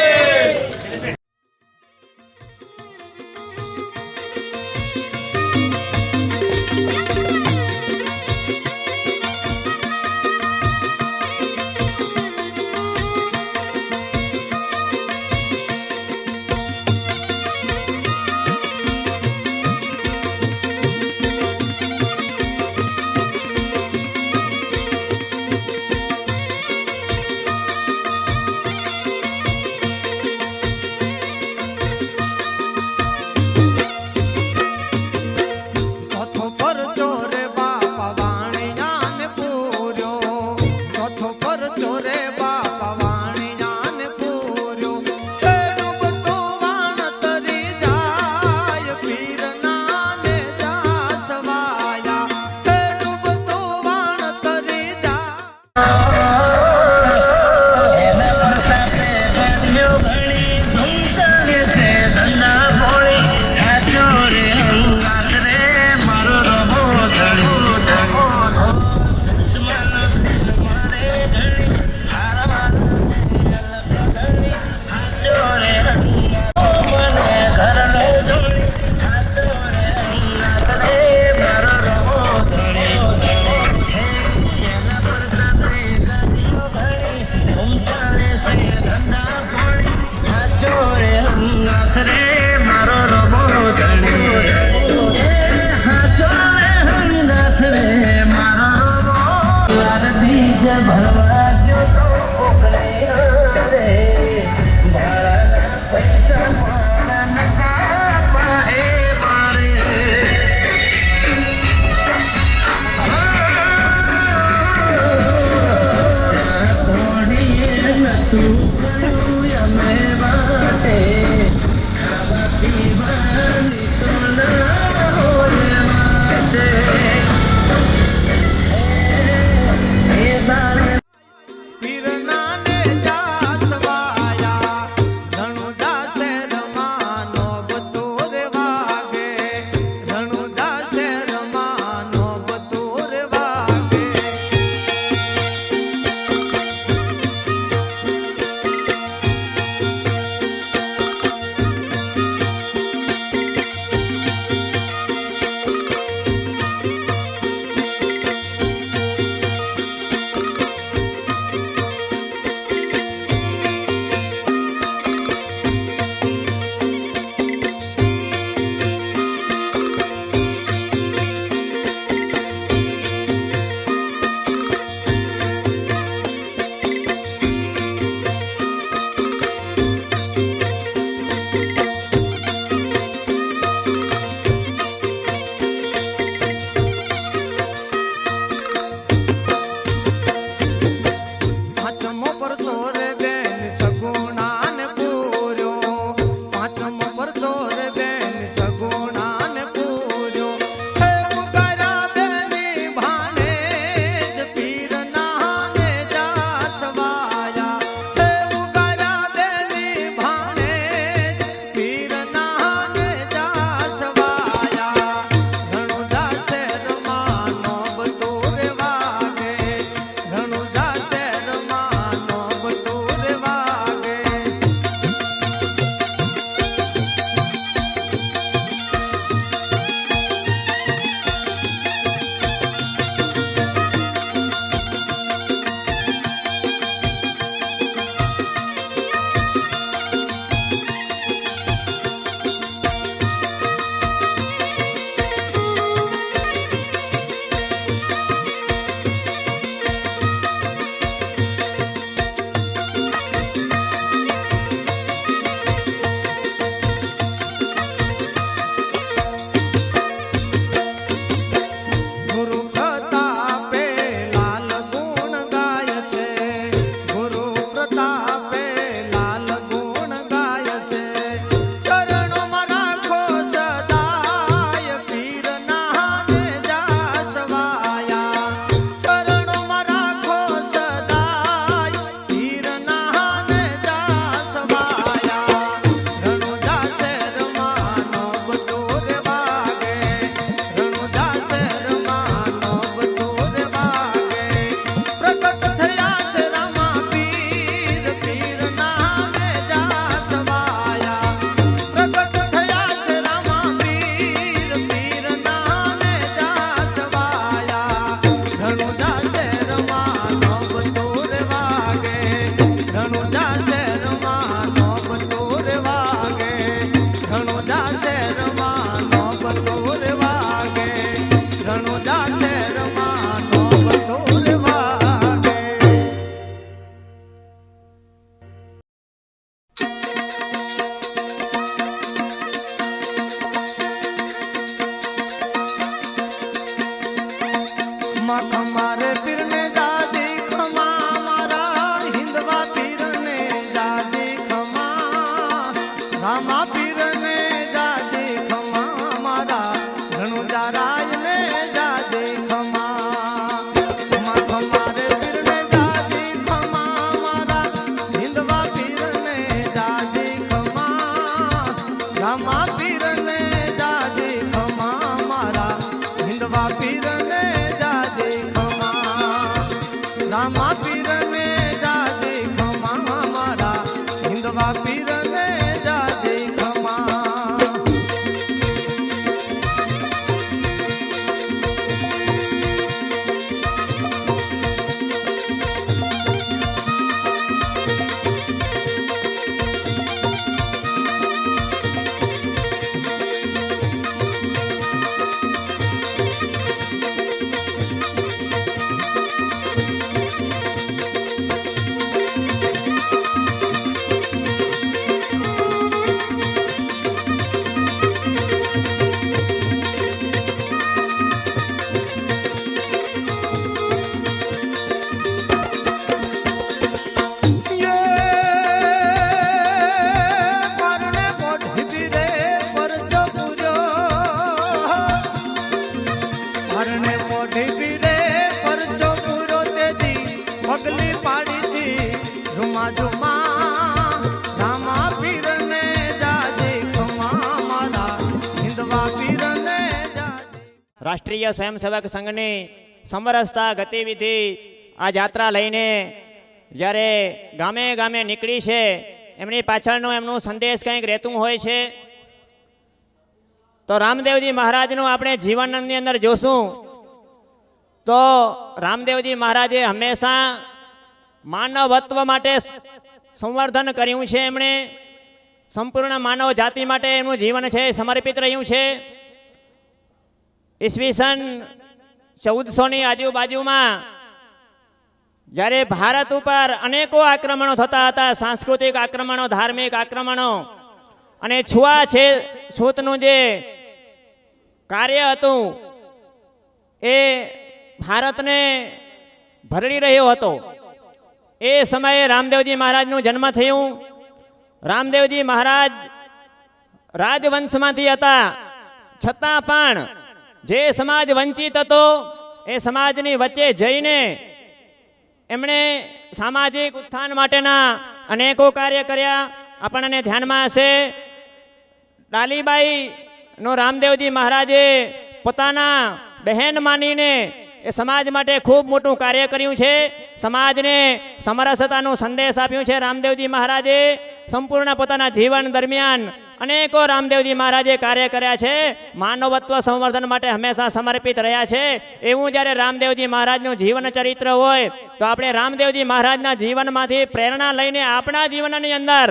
રાષ્ટ્રીય સ્વયંસેવક સંઘની સમરસતા ગતિવિધિ આ જાત્રા લઈને જ્યારે ગામે ગામે નીકળી છે, એમની પાછળનો એમનો સંદેશ કંઈક રહેતું હોય છે. તો રામદેવજી મહારાજનું આપણે જીવનની અંદર જોશું તો રામદેવજી મહારાજે હંમેશા માનવત્વ માટે સંવર્ધન કર્યું છે. એમણે સંપૂર્ણ માનવ જાતિ માટે એમનું જીવન છે સમર્પિત રહ્યું છે. ઈસવીસન 1400ની આજુબાજુમાં જ્યારે ભારત ઉપર અનેકો આક્રમણો થતા હતા, સાંસ્કૃતિક આક્રમણો, ધાર્મિક આક્રમણો અને છૂતનું જે કાર્ય હતું એ ભારતને ભરડી રહ્યો હતો. એ સમયે રામદેવજી મહારાજનું જન્મ થયું. રામદેવજી મહારાજ રાજવંશમાંથી હતા, છતાં પણ જે સમાજ વંચિત હતો એ સમાજની વચ્ચે જઈને એમણે સામાજિક ઉત્થાન માટેના અનેકો કાર્ય કર્યા. આપણને ધ્યાનમાં હશે ડાલીબાઈનો રામદેવજી મહારાજે પોતાના બહેન માનીને એ સમાજ માટે ખૂબ મોટું કાર્ય કર્યું છે. સમાજને સમરસતાનો સંદેશ આપ્યું છે રામદેવજી મહારાજે. સંપૂર્ણ પોતાના જીવન દરમિયાન અનેકો રામદેવજી મહારાજે કાર્ય કર્યા છે. માનવત્વ સંવર્ધન માટે હંમેશા સમર્પિત રહ્યા છે. એવું જ્યારે રામદેવજી મહારાજનું જીવન ચરિત્ર હોય તો આપણે રામદેવજી મહારાજના જીવનમાંથી પ્રેરણા લઈને આપણા જીવનની અંદર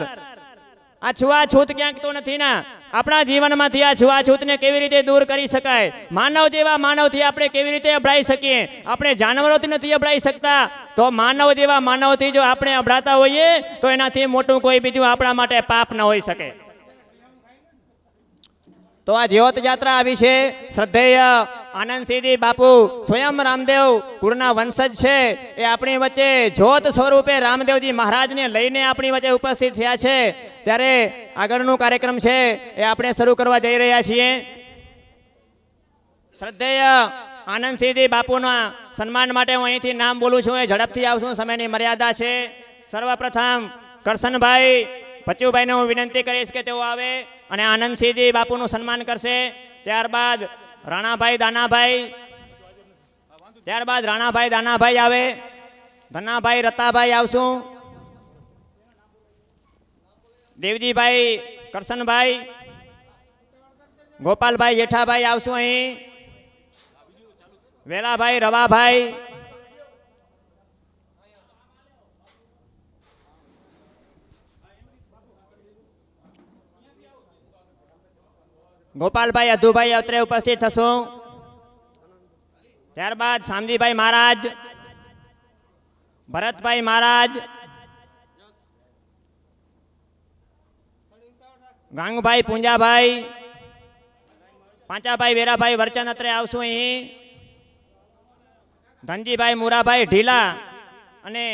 આ છૂઆછૂત ક્યાંક તો નથી ના, આપણા જીવનમાંથી આ છૂઆછૂતને કેવી રીતે દૂર કરી શકાય, માનવ જેવા માનવથી આપણે કેવી રીતે અભળાઈ શકીએ. આપણે જાનવરોથી નથી અભળાઈ શકતા, તો માનવ જેવા માનવથી જો આપણે અભળાતા હોઈએ તો એનાથી મોટું કોઈ બીજું આપણા માટે પાપ ન હોઈ શકે. તો આ જ્યોત યાત્રા આવી છે. શ્રદ્ધેય આનંદસિંહજી બાપુ સ્વયં રામદેવ કુળના વંશજ છે. એ આપણી વચ્ચે જ્યોત સ્વરૂપે રામદેવજી મહારાજને લઈને આપણી વચ્ચે ઉપસ્થિત થયા છે. ત્યારે આગળનો કાર્યક્રમ છે એ આપણે શરૂ કરવા જઈ રહ્યા છીએ. શ્રદ્ધેય આનંદસિંહજી બાપુના સન્માન માટે હું અહીંથી નામ બોલું છું. એ ઝડપથી આવશું, સમયની મર્યાદા છે. સર્વપ્રથમ કરશનભાઈ બચ્ચુભાઈને હું વિનંતી કરીશ કે તેઓ આવે અને આનંદસિંહજી બાપુનું સન્માન કરશે. ત્યારબાદ રાણાભાઈ દાનાભાઈ આવે. ધનાભાઈ રતાભાઈ આવશું. દેવજીભાઈ કરશનભાઈ, ગોપાલભાઈ જેઠાભાઈ આવશું અહીં. વેલાભાઈ રવાભાઈ, ગોપાલભાઈ અધુભાઈ અત્રે ઉપસ્થિત થશું. ત્યારબાદ શામજીભાઈ મહારાજ, ભરતભાઈ મહારાજ, ગાંગભાઈ પૂંજાભાઈ, પાંચાભાઈ વેરાભાઈ વરચન અત્રે આવશું અહીં. ધનજીભાઈ મુરાભાઈ ઢીલા અને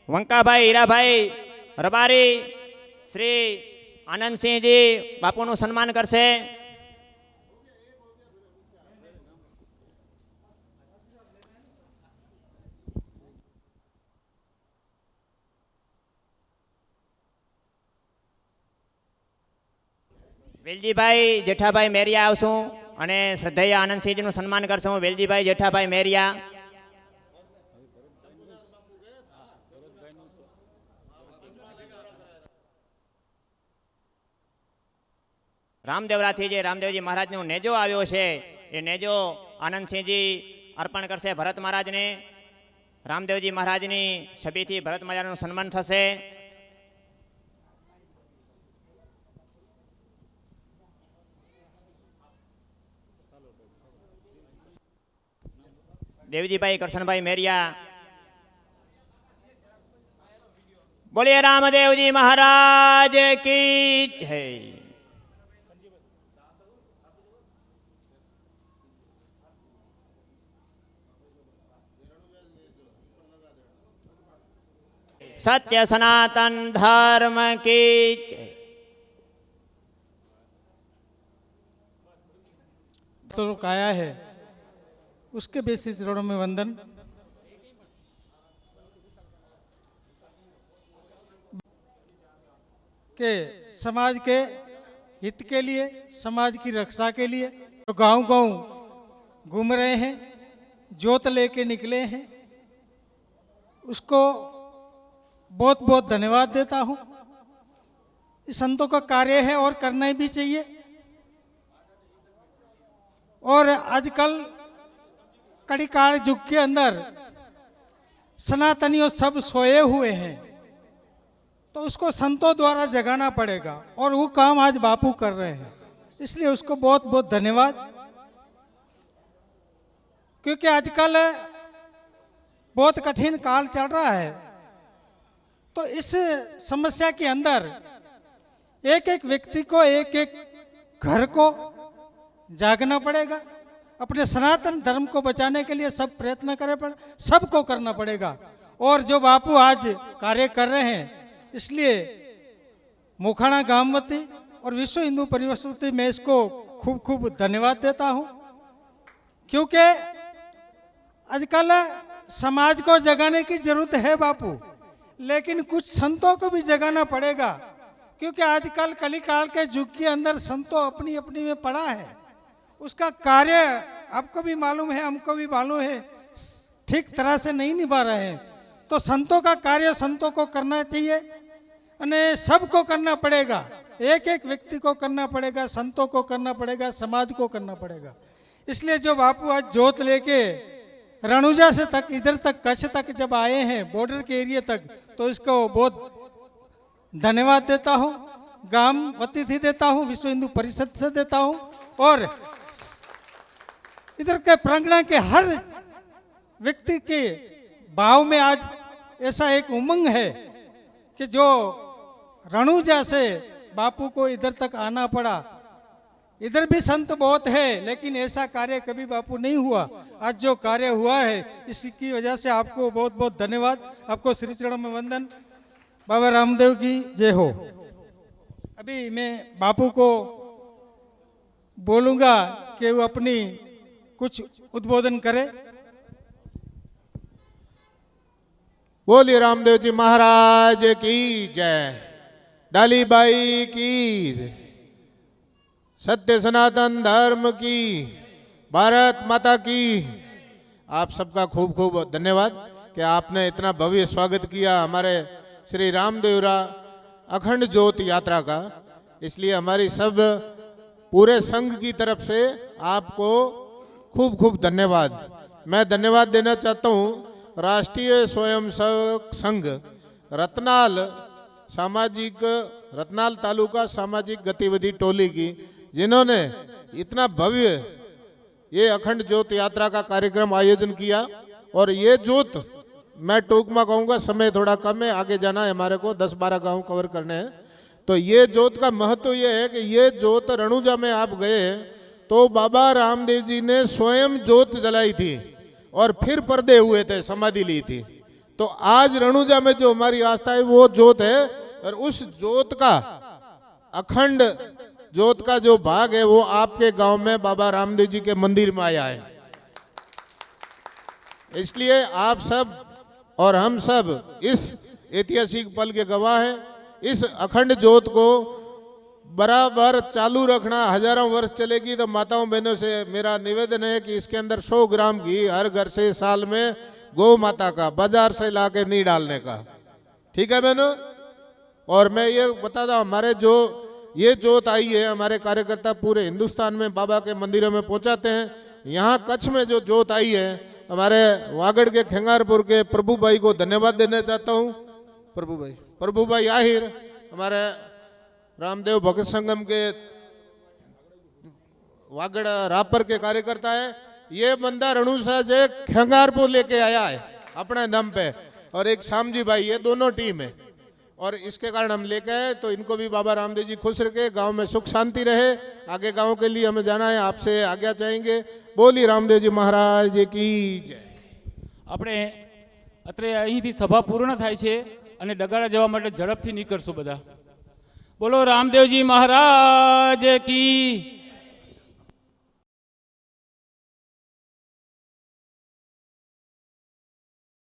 વંકાભાઈ હીરાભાઈ રબારી શ્રી આનંદસિંહજી બાપુનું સન્માન કરશે. વેલજીભાઈ જેઠાભાઈ મેરિયા આવશું અને શ્રદ્ધેય આનંદસિંહજીનું સન્માન કરશું. વેલજીભાઈ જેઠાભાઈ મેરિયા. રામદેવરાથી જે રામદેવજી મહારાજનો નેજો આવ્યો છે એ નેજો આનંદસિંહજી અર્પણ કરશે ભરત મહારાજને. રામદેવજી મહારાજની છબીથી ભરત મહારાજનું સન્માન થશે. દેવજીભાઈ કરશનભાઈ મેરિયા. બોલીએ રામદેવજી મહારાજ કી જય. सत्य सनातन धर्म की जय। तो आया है उसके बेसिस रणों में वंदन। के समाज के हित के लिए, समाज की रक्षा के लिए, तो गांव-गांव घूम रहे हैं, जोत लेके निकले हैं, उसको बहुत बहुत धन्यवाद देता हूँ। इस संतों का कार्य है और करना भी चाहिए। और आजकल कड़ीकाल युग के अंदर सनातनियों सब सोए हुए हैं, तो उसको संतों द्वारा जगाना पड़ेगा और वो काम आज बापू कर रहे हैं, इसलिए उसको बहुत बहुत धन्यवाद। क्योंकि आजकल बहुत कठिन काल चल रहा है, तो इस समस्या के अंदर एक एक व्यक्ति को, एक एक घर को जागना पड़ेगा। अपने सनातन धर्म को बचाने के लिए सब प्रयत्न करे पड़े, सबको करना पड़ेगा। और जो बापू आज कार्य कर रहे हैं, इसलिए मोखाणा गामवती और विश्व हिंदू परिषद में इसको खूब खूब धन्यवाद देता हूँ। क्योंकि आजकल समाज को जगाने की जरूरत है बापू, लेकिन कुछ संतों को भी जगाना पड़ेगा। क्योंकि आजकल कलिकाल के युग के अंदर संतों अपनी अपनी में पड़ा है, उसका कार्य आपको भी मालूम है, हमको भी मालूम है, ठीक तरह से नहीं निभा रहे हैं। तो संतों का कार्य संतों को करना चाहिए, अने सबको करना पड़ेगा, एक एक व्यक्ति को करना पड़ेगा, संतों को करना पड़ेगा, समाज को करना पड़ेगा। इसलिए जो बापू आज जोत लेके रणुजा से तक, इधर तक कच्छ तक जब आए हैं, बॉर्डर के एरिया तक, तो इसको बहुत धन्यवाद देता हूँ। गांव वती थी देता हूँ, विश्व हिंदू परिषद से देता हूँ, और इधर के प्रांगण के हर व्यक्ति के भाव में आज ऐसा एक उमंग है कि जो रणुजा से बापू को इधर तक आना पड़ा। इधर भी संत बहुत है, लेकिन ऐसा कार्य कभी बापू नहीं हुआ। आज जो कार्य हुआ है, इसकी वजह से आपको बहुत बहुत धन्यवाद। आपको श्री चरणों में वंदन। बाबा रामदेव की जय हो। अभी मैं बापू को बोलूंगा कि वो अपनी कुछ उद्बोधन करे। बोलिए रामदेव जी महाराज की जय, डालीबाई की जय, सत्य सनातन धर्म की, भारत माता की। आप सबका खूब खूब धन्यवाद कि आपने इतना भव्य स्वागत किया हमारे श्री रामदेवरा अखंड ज्योत यात्रा का। इसलिए हमारी सब पूरे संघ की तरफ से आपको खूब खूब धन्यवाद। मैं धन्यवाद देना चाहता हूँ राष्ट्रीय स्वयंसेवक संघ रत्नाल तालुका सामाजिक गतिविधि टोली की, जिन्होंने इतना भव्य ये अखंड ज्योत यात्रा का कार्यक्रम आयोजन किया। और ये ज्योत मैं टूक में कहूँगा, समय थोड़ा कम है, आगे जाना है हमारे को, 10-12 गांव कवर करने हैं। तो ये ज्योत का महत्व ये है कि ये ज्योत रणुजा में आप गए तो बाबा रामदेव जी ने स्वयं ज्योत जलाई थी और फिर पर्दे हुए थे, समाधि ली थी। तो आज रणुजा में जो हमारी आस्था है वो ज्योत है, और उस ज्योत का अखंड ज्योत का जो भाग है वो आपके गांव में बाबा रामदेव जी के मंदिर में आया है। इसलिए आप सब और हम सब इस ऐतिहासिक पल के गवाह हैं। इस अखंड ज्योत को बराबर चालू रखना, हजारों वर्ष चलेगी। तो माताओं बहनों से मेरा निवेदन है कि इसके अंदर 100 ग्राम घी हर घर से साल में गौ माता का बाजार से लाके नहीं डालने का, ठीक है बहनों। और मैं ये बताता हूँ, हमारे जो ये ज्योत आई है, हमारे कार्यकर्ता पूरे हिंदुस्तान में बाबा के मंदिरों में पहुंचाते हैं। यहाँ कच्छ में जो ज्योत आई है, हमारे वागड़ के खेंगारपुर के प्रभु भाई को धन्यवाद देना चाहता हूँ। प्रभु भाई आहिर हमारे रामदेव भक्त संगम के वागड़ रापर के कार्यकर्ता है। ये बंदा रणुसा से खेंगारपुर लेके आया है अपने दम पे, और एक श्यामजी भाई, ये दोनों टीम है। और इसके कारण हम लेके आए, तो इनको भी बाबा रामदेव जी खुश रखे, गांव में सुख शांति रहे। आगे गांव के लिए हमें जाना है, आपसे आज्ञा चाहेंगे। बोली रामदेव जी महाराज की जय। આપણે અત્રે અહીંથી સભા પૂર્ણ થાય છે અને ડગાડા જવા માટે ઝડપથી નીકળશું બધા। બોલો રામદેવજી મહારાજ કી